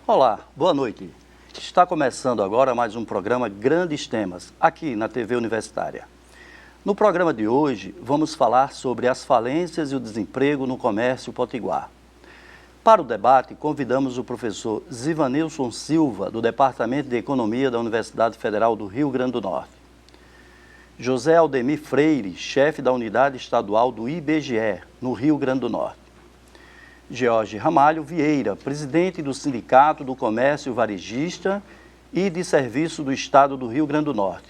Olá, boa noite. Está começando agora mais um programa Grandes Temas, aqui na TV Universitária. No programa de hoje, vamos falar sobre as falências e o desemprego no comércio potiguar. Para o debate, convidamos o professor Zivanilson Silva, do Departamento de Economia da Universidade Federal do Rio Grande do Norte. José Aldemir Freire, chefe da Unidade Estadual do IBGE, no Rio Grande do Norte. George Ramalho Vieira, presidente do Sindicato do Comércio Varejista e de Serviço do Estado do Rio Grande do Norte.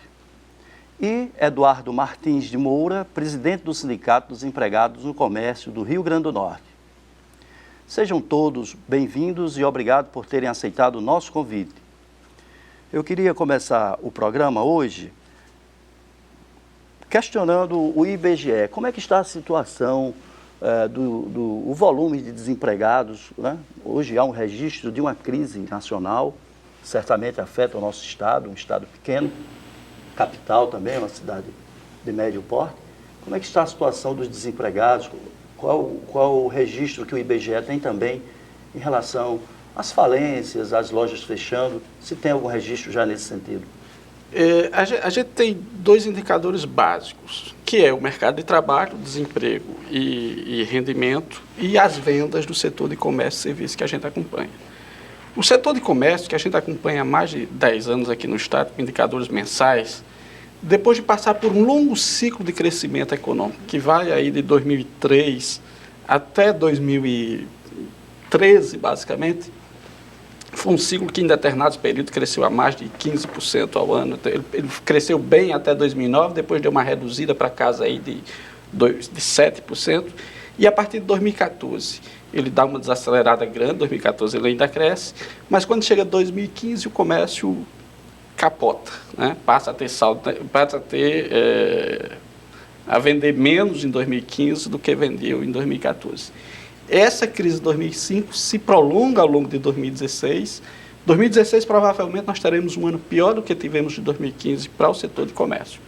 E Eduardo Martins de Moura, presidente do Sindicato dos Empregados no Comércio do Rio Grande do Norte. Sejam todos bem-vindos e obrigado por terem aceitado o nosso convite. Eu queria começar o programa hoje questionando o IBGE. Como é que está a situação do volume de desempregados, né? Hoje há um registro de uma crise nacional, certamente afeta o nosso estado, um estado pequeno, capital também, uma cidade de médio porte. Como é que está a situação dos desempregados? Qual o registro que o IBGE tem também em relação às falências, às lojas fechando? Se tem algum registro já nesse sentido? A gente tem dois indicadores básicos, que é o mercado de trabalho, desemprego e rendimento, e as vendas do setor de comércio e serviços que a gente acompanha. O setor de comércio, que a gente acompanha há mais de 10 anos aqui no estado, com indicadores mensais, depois de passar por um longo ciclo de crescimento econômico, que vai aí de 2003 até 2013, basicamente, foi um ciclo que em determinados períodos cresceu a mais de 15% ao ano. Ele cresceu bem até 2009, depois deu uma reduzida para casa aí de 7%. E a partir de 2014, ele dá uma desacelerada grande, 2014 ele ainda cresce, mas quando chega 2015 o comércio capota, né? Passa a ter saldo, a vender menos em 2015 do que vendeu em 2014. Essa crise de 2005 se prolonga ao longo de 2016. 2016, provavelmente, nós teremos um ano pior do que tivemos de 2015 para o setor de comércio.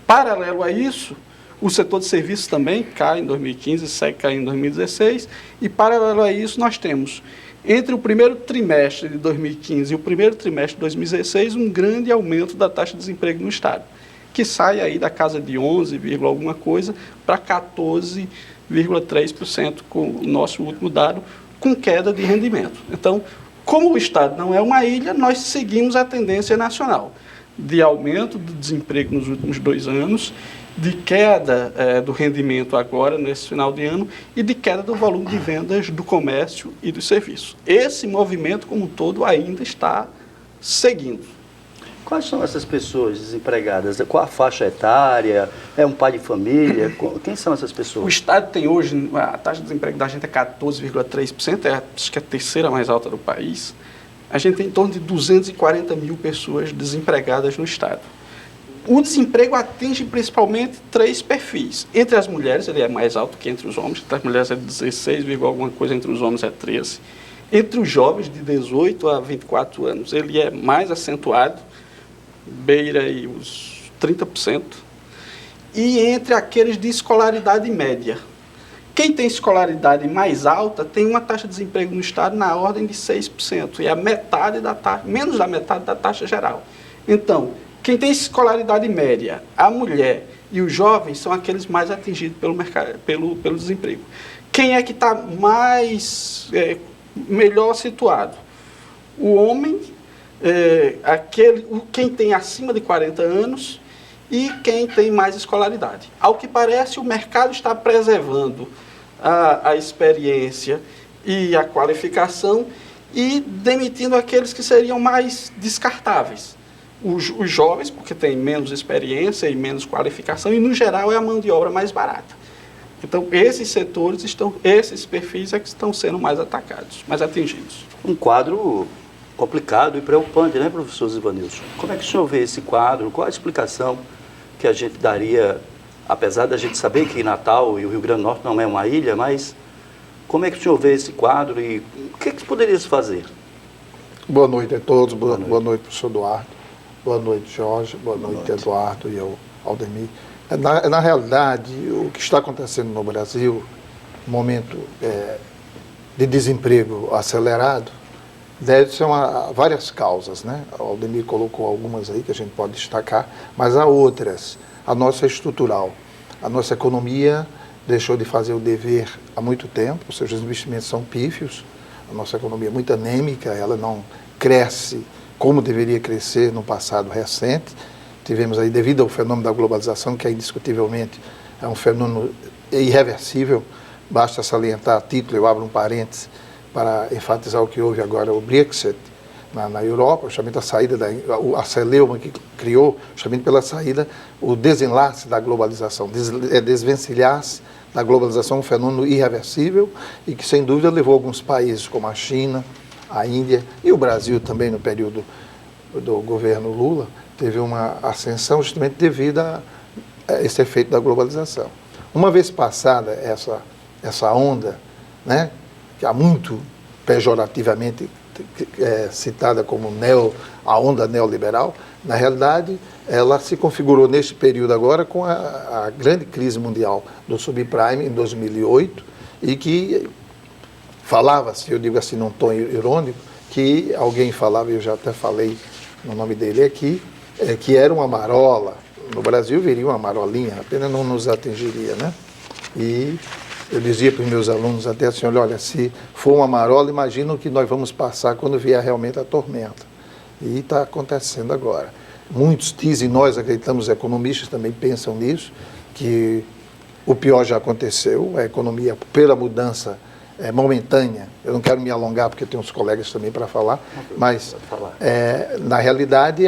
Paralelo a isso, o setor de serviços também cai em 2015, segue caindo em 2016. E, paralelo a isso, nós temos, entre o primeiro trimestre de 2015 e o primeiro trimestre de 2016, um grande aumento da taxa de desemprego no estado, que sai aí da casa de 11, alguma coisa, para 14,3% com o nosso último dado, com queda de rendimento. Então, como o estado não é uma ilha, nós seguimos a tendência nacional de aumento do desemprego nos últimos 2 anos, de queda do rendimento agora, nesse final de ano, e de queda do volume de vendas do comércio e dos serviços. Esse movimento, como um todo, ainda está seguindo. Quais são essas pessoas desempregadas? Qual a faixa etária? É um pai de família? Quem são essas pessoas? O estado tem hoje, a taxa de desemprego da gente é 14,3%, acho que é a terceira mais alta do país. A gente tem em torno de 240 mil pessoas desempregadas no estado. O desemprego atinge principalmente 3 perfis. Entre as mulheres, ele é mais alto que entre os homens. Entre as mulheres é 16, alguma coisa, entre os homens é 13. Entre os jovens de 18 a 24 anos, ele é mais acentuado, beira aí os 30%. E entre aqueles de escolaridade média. Quem tem escolaridade mais alta tem uma taxa de desemprego no estado na ordem de 6%. E a metade da taxa, menos da metade da taxa geral. Então, quem tem escolaridade média, a mulher e os jovens são aqueles mais atingidos pelo desemprego. Quem é que está melhor situado? O homem, quem tem acima de 40 anos e quem tem mais escolaridade. Ao que parece, o mercado está preservando a experiência e a qualificação e demitindo aqueles que seriam mais descartáveis. Os jovens, porque têm menos experiência e menos qualificação, e, no geral, é a mão de obra mais barata. Então, esses setores, esses perfis é que estão sendo mais atacados, mais atingidos. Um quadro complicado e preocupante, né, professor Zivanilson? Como é que o senhor vê esse quadro? Qual a explicação que a gente daria, apesar da gente saber que Natal e o Rio Grande do Norte não é uma ilha, mas como é que o senhor vê esse quadro e o que poderia se fazer? Boa noite a todos, boa noite, professor Eduardo, boa noite, Jorge, boa noite, Eduardo e ao Aldemir. Na realidade, o que está acontecendo no Brasil, um momento de desemprego acelerado, São várias causas, né? O Aldemir colocou algumas aí que a gente pode destacar, mas há outras. A nossa é estrutural. A nossa economia deixou de fazer o dever há muito tempo, os seus investimentos são pífios, a nossa economia é muito anêmica, ela não cresce como deveria crescer no passado recente. Tivemos aí, devido ao fenômeno da globalização, que é indiscutivelmente é um fenômeno irreversível, basta salientar a título, eu abro um parênteses, para enfatizar o que houve agora, o Brexit na Europa, justamente a saída, a celeuma que criou, justamente pela saída, o desenlace da globalização, desvencilhar-se da globalização, um fenômeno irreversível e que, sem dúvida, levou alguns países como a China, a Índia e o Brasil também, no período do governo Lula, teve uma ascensão justamente devido a esse efeito da globalização. Uma vez passada essa onda, né, que há muito pejorativamente citada como a onda neoliberal, na realidade, ela se configurou neste período agora com a grande crise mundial do subprime em 2008 e que falava-se, eu digo assim num tom irônico, que alguém falava, eu já até falei no nome dele aqui, que era uma marola. No Brasil viria uma marolinha, apenas não nos atingiria, né? E eu dizia para os meus alunos até assim, olha, se for uma marola, imagina o que nós vamos passar quando vier realmente a tormenta. E está acontecendo agora. Muitos dizem, nós acreditamos, economistas também pensam nisso, que o pior já aconteceu, a economia, pela mudança momentânea, eu não quero me alongar porque eu tenho uns colegas também para falar, mas na realidade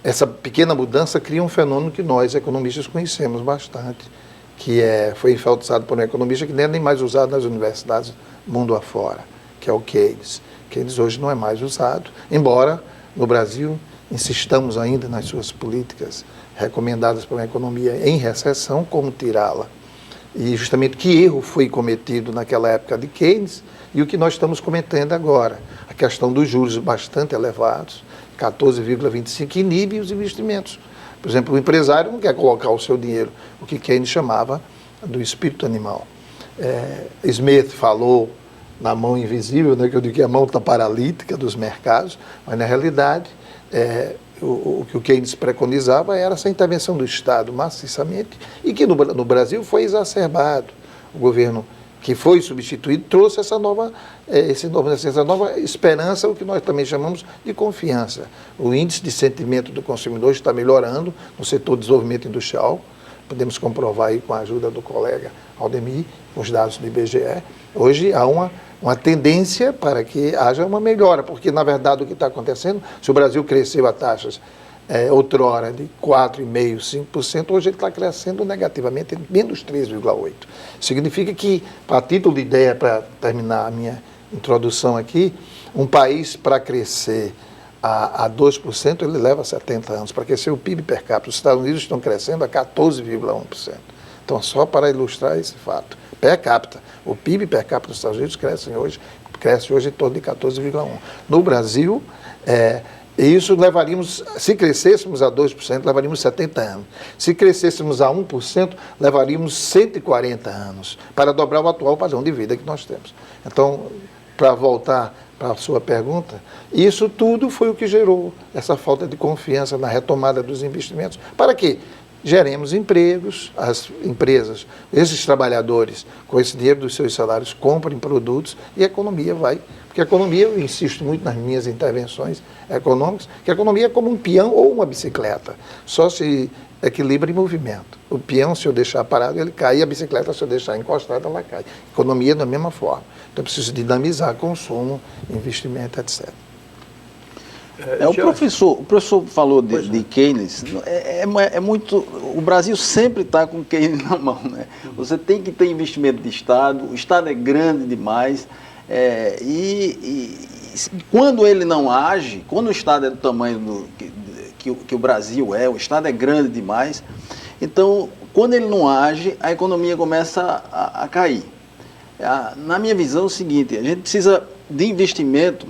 essa pequena mudança cria um fenômeno que nós, economistas, conhecemos bastante, que foi enfatizado por um economista que nem é nem mais usado nas universidades mundo afora, que é o Keynes. Keynes hoje não é mais usado, embora no Brasil insistamos ainda nas suas políticas recomendadas para uma economia em recessão, como tirá-la. E justamente que erro foi cometido naquela época de Keynes e o que nós estamos cometendo agora. A questão dos juros bastante elevados, 14,25, inibe os investimentos. Por exemplo, o empresário não quer colocar o seu dinheiro, o que Keynes chamava do espírito animal. Smith falou na mão invisível, né, que eu digo que a mão está paralítica dos mercados, mas na realidade o que o Keynes preconizava era essa intervenção do Estado maciçamente e que no Brasil foi exacerbado. O governo que foi substituído trouxe essa nova esperança, o que nós também chamamos de confiança. O índice de sentimento do consumidor está melhorando no setor de desenvolvimento industrial. Podemos comprovar aí com a ajuda do colega Aldemir, com os dados do IBGE. Hoje há uma tendência para que haja uma melhora, porque, na verdade, o que está acontecendo, se o Brasil cresceu a taxas outrora de 4,5%, 5%, hoje ele está crescendo negativamente, menos 3,8%. Significa que, a título de ideia, para terminar a minha introdução aqui, um país para crescer a 2%, ele leva 70 anos. Para crescer o PIB per capita, os Estados Unidos estão crescendo a 14,1%. Então, só para ilustrar esse fato. Per capita, o PIB per capita dos Estados Unidos cresce hoje em torno de 14,1%. No Brasil, isso levaríamos, se crescêssemos a 2%, levaríamos 70 anos. Se crescêssemos a 1%, levaríamos 140 anos para dobrar o atual padrão de vida que nós temos. Então, para voltar para a sua pergunta, isso tudo foi o que gerou essa falta de confiança na retomada dos investimentos. Para quê? Geremos empregos, as empresas, esses trabalhadores, com esse dinheiro dos seus salários, comprem produtos e a economia vai. Porque a economia, eu insisto muito nas minhas intervenções econômicas, que a economia é como um peão ou uma bicicleta, só se equilibra em movimento. O peão, se eu deixar parado, ele cai, e a bicicleta, se eu deixar encostada, ela cai. A economia da mesma forma. Então, eu preciso dinamizar consumo, investimento, etc. O professor falou de Keynes, muito, o Brasil sempre está com Keynes na mão, né? Você tem que ter investimento de Estado, o Estado é grande demais, e quando ele não age, quando o Estado é do tamanho que o Brasil o Estado é grande demais, então, quando ele não age, a economia começa a cair. Na minha visão é o seguinte, a gente precisa de investimento.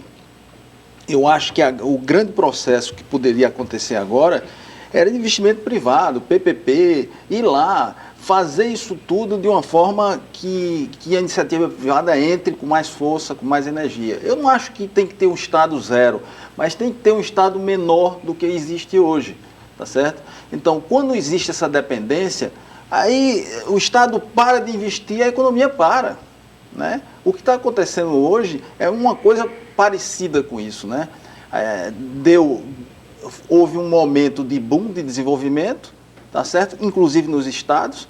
Eu acho que o grande processo que poderia acontecer agora era de investimento privado, PPP, ir lá, fazer isso tudo de uma forma que a iniciativa privada entre com mais força, com mais energia. Eu não acho que tem que ter um Estado zero, mas tem que ter um Estado menor do que existe hoje, tá certo? Então, quando existe essa dependência, aí o Estado para de investir, a economia para, né? O que está acontecendo hoje é uma coisa parecida com isso, né? Houve um momento de boom de desenvolvimento, tá certo? Inclusive nos estados,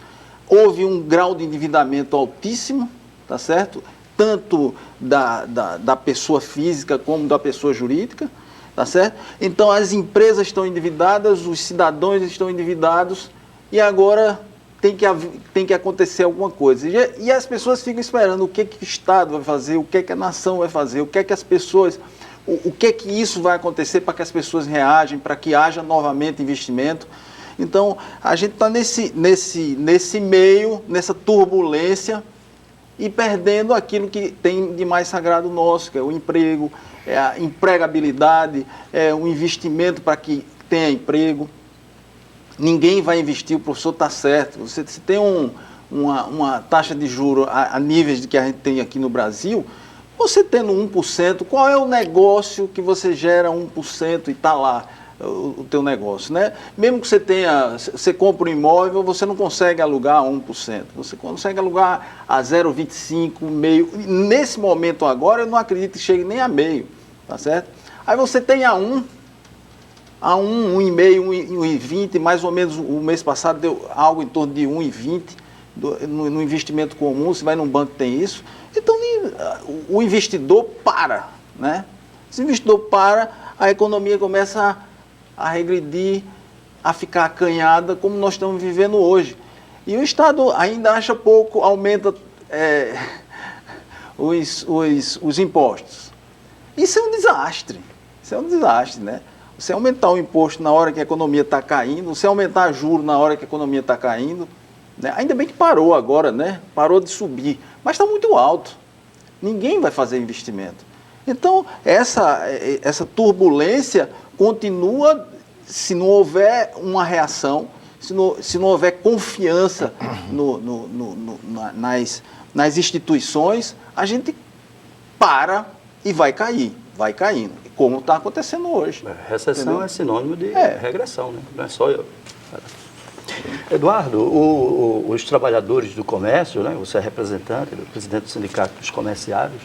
houve um grau de endividamento altíssimo, tá certo? Tanto da pessoa física como da pessoa jurídica, tá certo? Então as empresas estão endividadas, os cidadãos estão endividados e agora tem que acontecer alguma coisa. E as pessoas ficam esperando o que o Estado vai fazer, o que a nação vai fazer, o que as pessoas... O que isso vai acontecer para que as pessoas reagem, para que haja novamente investimento. Então, a gente está nesse meio, nessa turbulência e perdendo aquilo que tem de mais sagrado nosso, que é o emprego, é a empregabilidade, é o investimento para que tenha emprego. Ninguém vai investir, o professor está certo. Você tem uma taxa de juros a níveis de que a gente tem aqui no Brasil, você tendo 1%, qual é o negócio que você gera 1% e está lá o teu negócio, né? Mesmo que você compra um imóvel, você não consegue alugar a 1%, você consegue alugar a 0,25%, meio. Nesse momento agora, eu não acredito que chegue nem a meio, tá certo? Aí você tem a 1%, 1,5%, 1,20%, mais ou menos o mês passado deu algo em torno de 1,20% no investimento comum, você vai num banco tem isso. Então o investidor para, né? Se o investidor para, a economia começa a regredir, a ficar acanhada, como nós estamos vivendo hoje. E o Estado ainda acha pouco, aumenta os impostos. Isso é um desastre, né? Você aumentar o imposto na hora que a economia está caindo, você aumentar juros na hora que a economia está caindo, né? Ainda bem que parou agora, né? Parou de subir, mas está muito alto. Ninguém vai fazer investimento. Então, essa turbulência continua se não houver uma reação, se não houver confiança nas instituições, a gente para e vai caindo, como está acontecendo hoje. Recessão, entendeu? É sinônimo de regressão, né? Não é só eu. Eduardo, os trabalhadores do comércio, né, você é representante, presidente do Sindicato dos Comerciários,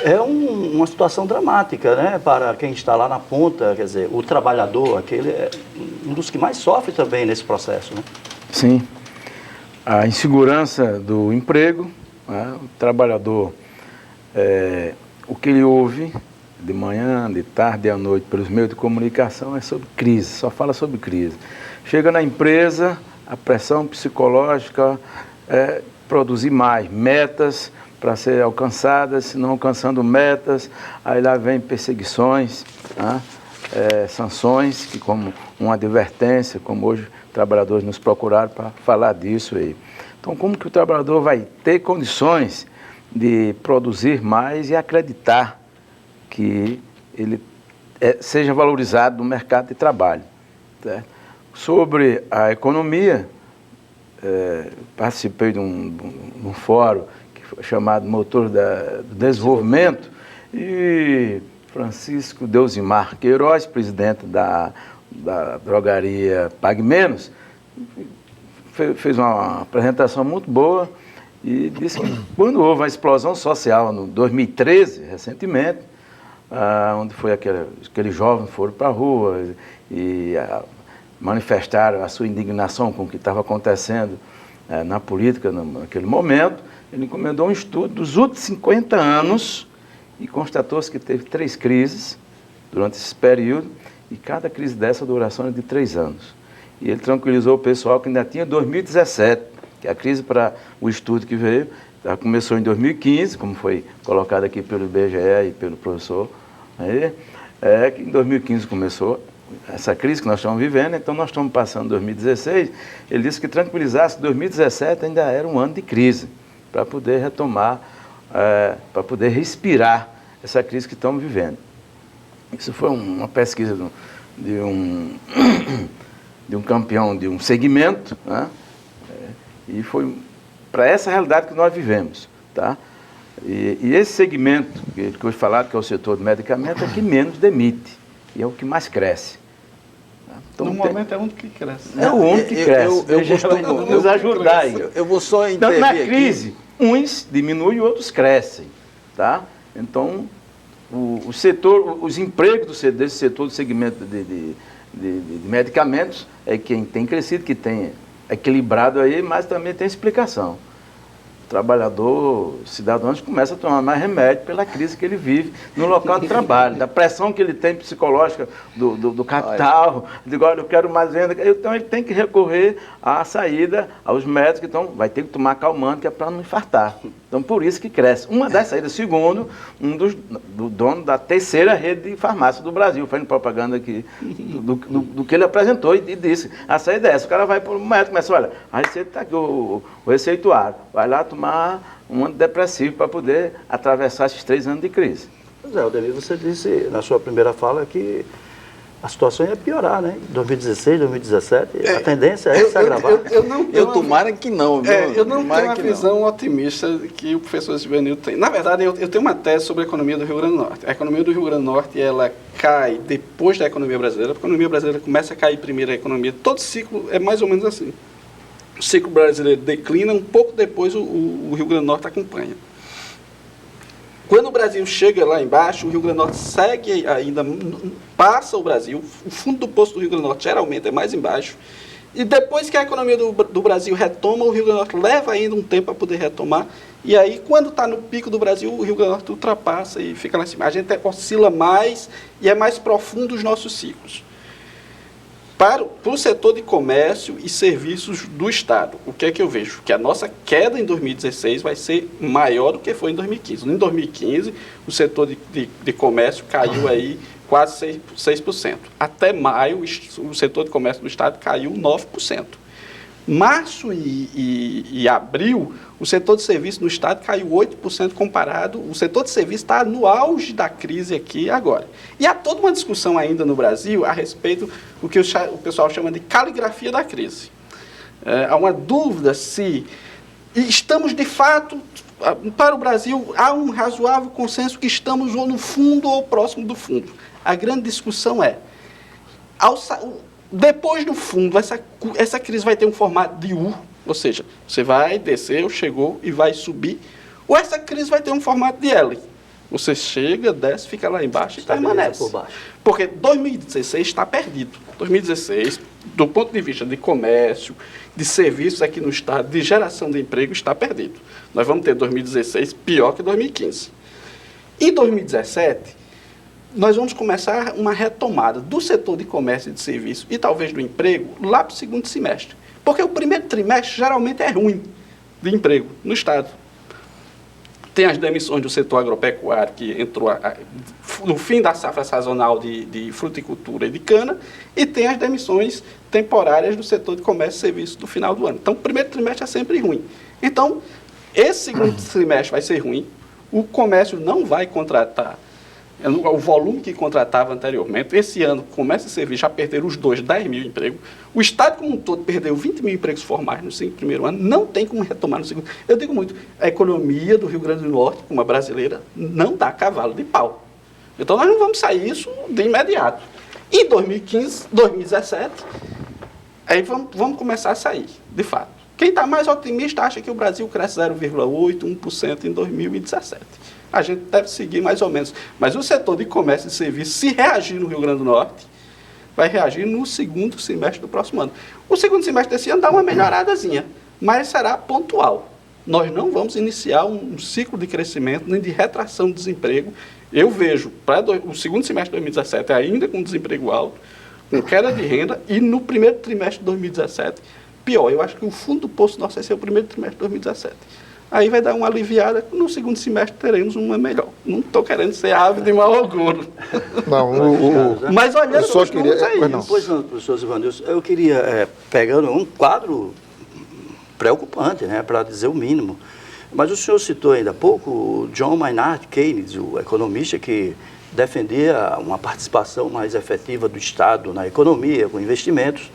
é uma situação dramática, né, para quem está lá na ponta, quer dizer, o trabalhador, aquele é um dos que mais sofre também nesse processo, né? Sim, a insegurança do emprego, né, o trabalhador, o que ele ouve de manhã, de tarde e à noite pelos meios de comunicação é sobre crise, só fala sobre crise. Chega na empresa, a pressão psicológica é produzir mais metas para ser alcançadas, se não alcançando metas, aí lá vem perseguições, né? Sanções, que como uma advertência, como hoje trabalhadores nos procuraram para falar disso aí. Então, como que o trabalhador vai ter condições de produzir mais e acreditar que ele seja valorizado no mercado de trabalho, certo? Sobre a economia, participei de um fórum que foi chamado Motor do Desenvolvimento e Francisco Deusimar Queiroz, presidente da drogaria Pague Menos, fez uma apresentação muito boa e disse que quando houve a explosão social no 2013, recentemente, onde foi aqueles jovens foram para a rua e manifestaram a sua indignação com o que estava acontecendo na política naquele momento, ele encomendou um estudo dos últimos 50 anos e constatou-se que teve 3 crises durante esse período e cada crise dessa a duração é de 3 anos. E ele tranquilizou o pessoal que ainda tinha 2017, que a crise para o estudo que veio, começou em 2015, como foi colocado aqui pelo IBGE e pelo professor, que em 2015 começou essa crise que nós estamos vivendo, então nós estamos passando 2016, ele disse que tranquilizasse que 2017 ainda era um ano de crise, para poder retomar, para poder respirar essa crise que estamos vivendo. Isso foi uma pesquisa de um campeão de um segmento, né? E foi para essa realidade que nós vivemos, tá? E esse segmento que eu falado, que é o setor de medicamento, é o que menos demite e é o que mais cresce. Tá? Então, no momento é o único que cresce. É o único que cresce. Eu costumo nos ajudar aí. Eu vou só Então, intervir na aqui. crise, uns diminuem e outros crescem, tá? Então, o setor, os empregos desse setor do segmento de medicamentos é quem tem crescido, que tem equilibrado aí, mas também tem explicação. O trabalhador, cidadãos, começa a tomar mais remédio pela crise que ele vive no local de trabalho, da pressão que ele tem psicológica do capital, de agora eu quero mais venda. Então ele tem que recorrer à saída, aos médicos, então vai ter que tomar calmante, que é para não infartar. Então por isso que cresce. Uma das saídas, segundo, do dono da terceira rede de farmácia do Brasil, fazendo propaganda aqui, do que ele apresentou e disse. A saída é essa, o cara vai para o médico e começa, olha, a receita está aqui, o receituário, vai lá tomar um antidepressivo para poder atravessar esses 3 anos de crise. Pois é, Aldemir, você disse na sua primeira fala que a situação ia piorar, né? 2016, 2017, a tendência é se agravar. Tomara que não. Eu não tenho a visão otimista que o professor Zivanildo tem. Na verdade, eu tenho uma tese sobre a economia do Rio Grande do Norte. A economia do Rio Grande do Norte, ela cai depois da economia brasileira. A economia brasileira começa a cair primeiro a economia. Todo ciclo é mais ou menos assim. O ciclo brasileiro declina, um pouco depois o Rio Grande do Norte acompanha. Quando o Brasil chega lá embaixo, o Rio Grande do Norte segue ainda, passa o Brasil, o fundo do poço do Rio Grande do Norte geralmente é mais embaixo, e depois que a economia do Brasil retoma, o Rio Grande do Norte leva ainda um tempo para poder retomar, e aí quando está no pico do Brasil, o Rio Grande do Norte ultrapassa e fica lá em cima. A gente oscila mais e é mais profundo os nossos ciclos. Para o setor de comércio e serviços do Estado, o que é que eu vejo? Que a nossa queda em 2016 vai ser maior do que foi em 2015. Em 2015, o setor de comércio caiu aí quase 6%. Até maio, o setor de comércio do Estado caiu 9%. Março e abril, o setor de serviço no Estado caiu 8% comparado. O setor de serviço está no auge da crise aqui agora. E há toda uma discussão ainda no Brasil a respeito do que o pessoal chama de caligrafia da crise. Há uma dúvida se estamos, de fato, para o Brasil, há um razoável consenso que estamos ou no fundo ou próximo do fundo. A grande discussão é, depois do fundo, essa crise vai ter um formato de U, ou seja, você vai descer, chegou e vai subir, ou essa crise vai ter um formato de L. Você chega, desce, fica lá embaixo e permanece. Por baixo. Porque 2016 está perdido. 2016, do ponto de vista de comércio, de serviços aqui no Estado, de geração de emprego, está perdido. Nós vamos ter 2016 pior que 2015. Em 2017... nós vamos começar uma retomada do setor de comércio e de serviço e talvez do emprego lá para o segundo semestre. Porque o primeiro trimestre geralmente é ruim de emprego no Estado. Tem as demissões do setor agropecuário, que entrou no fim da safra sazonal de fruticultura e de cana, e tem as demissões temporárias do setor de comércio e serviço no final do ano. Então, o primeiro trimestre é sempre ruim. Então, esse segundo trimestre vai ser ruim, o comércio não vai contratar o volume que contratava anteriormente. Esse ano, comércio e serviço já perderam os 10 mil empregos. O Estado como um todo perdeu 20 mil empregos formais no primeiro ano. Não tem como retomar no segundo. Eu digo muito, a economia do Rio Grande do Norte, como a brasileira, não dá cavalo de pau. Então, nós não vamos sair isso de imediato. Em 2015, 2017, aí vamos começar a sair, de fato. Quem está mais otimista acha que o Brasil cresce 0,8%, 1% em 2017. A gente deve seguir mais ou menos. Mas o setor de comércio e serviço, se reagir no Rio Grande do Norte, vai reagir no segundo semestre do próximo ano. O segundo semestre desse ano dá uma melhoradazinha, mas será pontual. Nós não vamos iniciar um ciclo de crescimento, nem de retração de desemprego. Eu vejo, para o segundo semestre de 2017, ainda com desemprego alto, com queda de renda, e no primeiro trimestre de 2017, pior. Eu acho que o fundo do poço nosso vai ser o primeiro trimestre de 2017. Aí vai dar uma aliviada, no segundo semestre teremos uma melhor. Não estou querendo ser ave de mau auguro. Não, mas olhando só queria, isso. Pois não, professor Zivanildo, eu queria, pegando um quadro preocupante, né, para dizer o mínimo. Mas o senhor citou ainda há pouco o John Maynard Keynes, o economista que defendia uma participação mais efetiva do Estado na economia, com investimentos,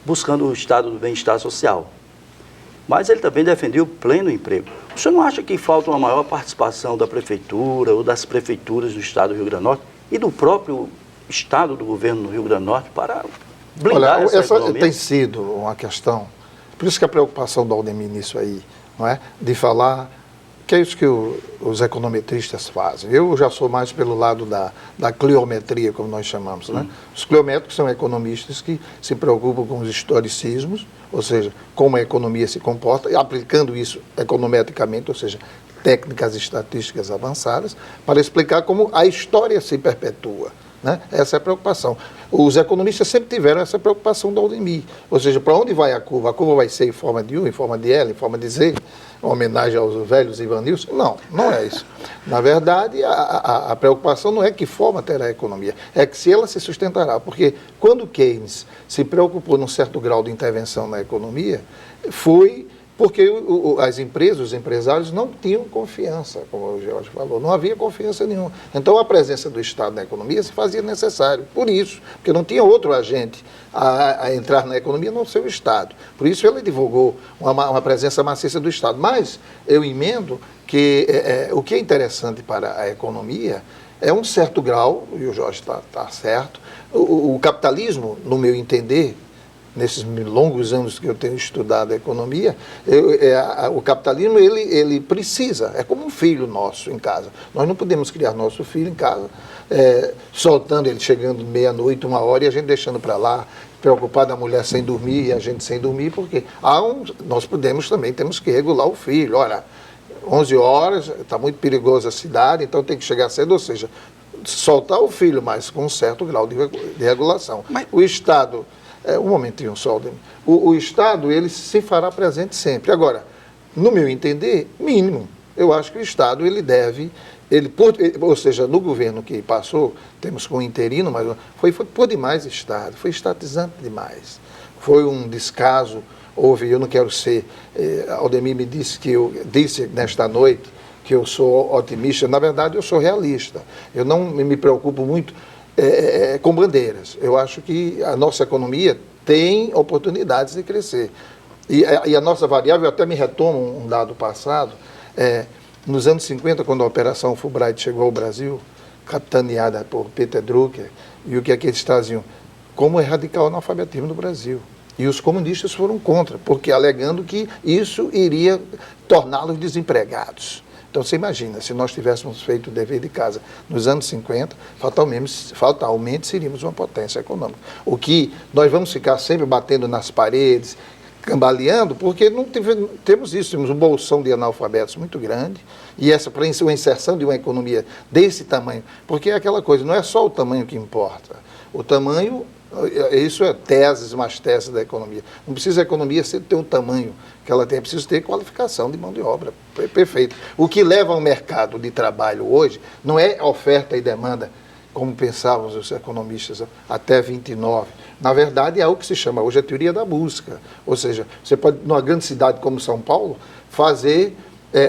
buscando o estado do bem-estar social. mas ele também defendia o pleno emprego. O senhor não acha que falta uma maior participação da prefeitura ou das prefeituras do estado do Rio Grande do Norte e do próprio estado do governo do Rio Grande do Norte para blindar essa economia? Tem sido uma questão, por isso que a preocupação do Aldemir nisso aí, não é? De falar que é isso que os econometristas fazem. Eu já sou mais pelo lado da cliometria, como nós chamamos, né? Os cliométricos são economistas que se preocupam com os historicismos, ou seja, como a economia se comporta, e aplicando isso econometricamente, ou seja, técnicas estatísticas avançadas, para explicar como a história se perpetua, né? Essa é a preocupação. Os economistas sempre tiveram essa preocupação do Aldemir, ou seja, para onde vai a curva? A curva vai ser em forma de U, em forma de L, em forma de Z, uma homenagem aos velhos Ivanilson? Não, não é isso. Na verdade, a preocupação não é que forma terá a economia, é que se ela se sustentará, porque quando Keynes se preocupou num certo grau de intervenção na economia, foi porque as empresas, os empresários não tinham confiança, como o Jorge falou, não havia confiança nenhuma. Então a presença do Estado na economia se fazia necessário, por isso, porque não tinha outro agente a entrar na economia não ser o Estado. Por isso ele divulgou uma presença maciça do Estado. Mas eu emendo que o que é interessante para a economia é um certo grau, e o Jorge está certo, o capitalismo, no meu entender, nesses longos anos que eu tenho estudado a economia, o capitalismo ele precisa, é como um filho nosso em casa. Nós não podemos criar nosso filho em casa, soltando ele chegando meia-noite, 1h, e a gente deixando para lá, preocupado, a mulher sem dormir e a gente sem dormir, porque nós temos que regular o filho. Olha, 11 horas, está muito perigosa a cidade, então tem que chegar cedo, ou seja, soltar o filho, mas com um certo grau de regulação. O Estado... um momentinho só, o Estado, ele se fará presente sempre. Agora, no meu entender, mínimo, eu acho que o Estado, ele deve, ou seja, no governo que passou, temos com o interino, mas foi por demais Estado, foi estatizante demais, foi um descaso, eu não quero ser, Aldemir me disse disse nesta noite que eu sou otimista, na verdade eu sou realista, eu não me preocupo muito com bandeiras. Eu acho que a nossa economia tem oportunidades de crescer. E a nossa variável, eu até me retomo um dado passado, nos anos 50, quando a Operação Fulbright chegou ao Brasil, capitaneada por Peter Drucker, e o que é que eles traziam? Como erradicar o analfabetismo no Brasil. E os comunistas foram contra, porque alegando que isso iria torná-los desempregados. Então, você imagina, se nós tivéssemos feito o dever de casa nos anos 50, fatalmente seríamos uma potência econômica. O que nós vamos ficar sempre batendo nas paredes, cambaleando, porque não temos isso, temos um bolsão de analfabetos muito grande, e essa para a inserção de uma economia desse tamanho, porque é aquela coisa, não é só o tamanho que importa, o tamanho... Isso é mais teses da economia. Não precisa a economia ter o tamanho que ela tem, é preciso ter qualificação de mão de obra. Perfeito. O que leva ao mercado de trabalho hoje não é oferta e demanda, como pensavam os economistas até 29. Na verdade, é o que se chama hoje a teoria da busca. Ou seja, você pode, numa grande cidade como São Paulo, fazer...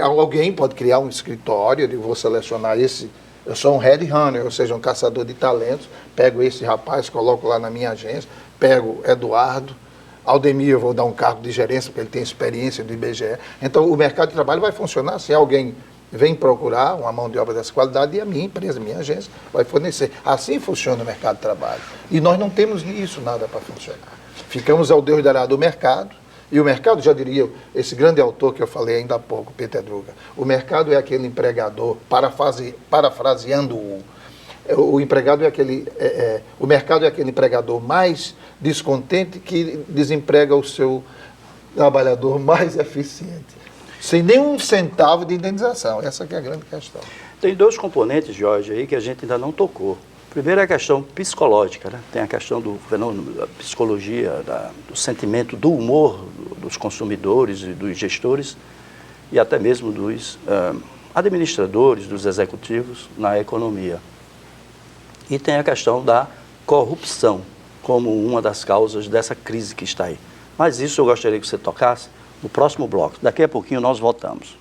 alguém pode criar um escritório, eu vou selecionar esse... Eu sou um headhunter, ou seja, um caçador de talentos, pego esse rapaz, coloco lá na minha agência, pego Eduardo, Aldemir, eu vou dar um cargo de gerência, porque ele tem experiência do IBGE. Então, o mercado de trabalho vai funcionar se alguém vem procurar uma mão de obra dessa qualidade e a minha empresa, minha agência, vai fornecer. Assim funciona o mercado de trabalho. E nós não temos nisso nada para funcionar. Ficamos ao Deus dará do mercado. E o mercado, já diria, esse grande autor que eu falei ainda há pouco, Peter Drucker, o mercado é aquele empregador, parafraseando-o, o empregado é aquele, o mercado é aquele empregador mais descontente que desemprega o seu trabalhador mais eficiente, sem nenhum centavo de indenização. Essa que é a grande questão. Tem dois componentes, Jorge, aí que a gente ainda não tocou. Primeiro é a questão psicológica, né? Tem a questão do fenômeno da psicologia, do sentimento, do humor dos consumidores e dos gestores e até mesmo dos administradores, dos executivos na economia. E tem a questão da corrupção como uma das causas dessa crise que está aí. Mas isso eu gostaria que você tocasse no próximo bloco. Daqui a pouquinho nós voltamos.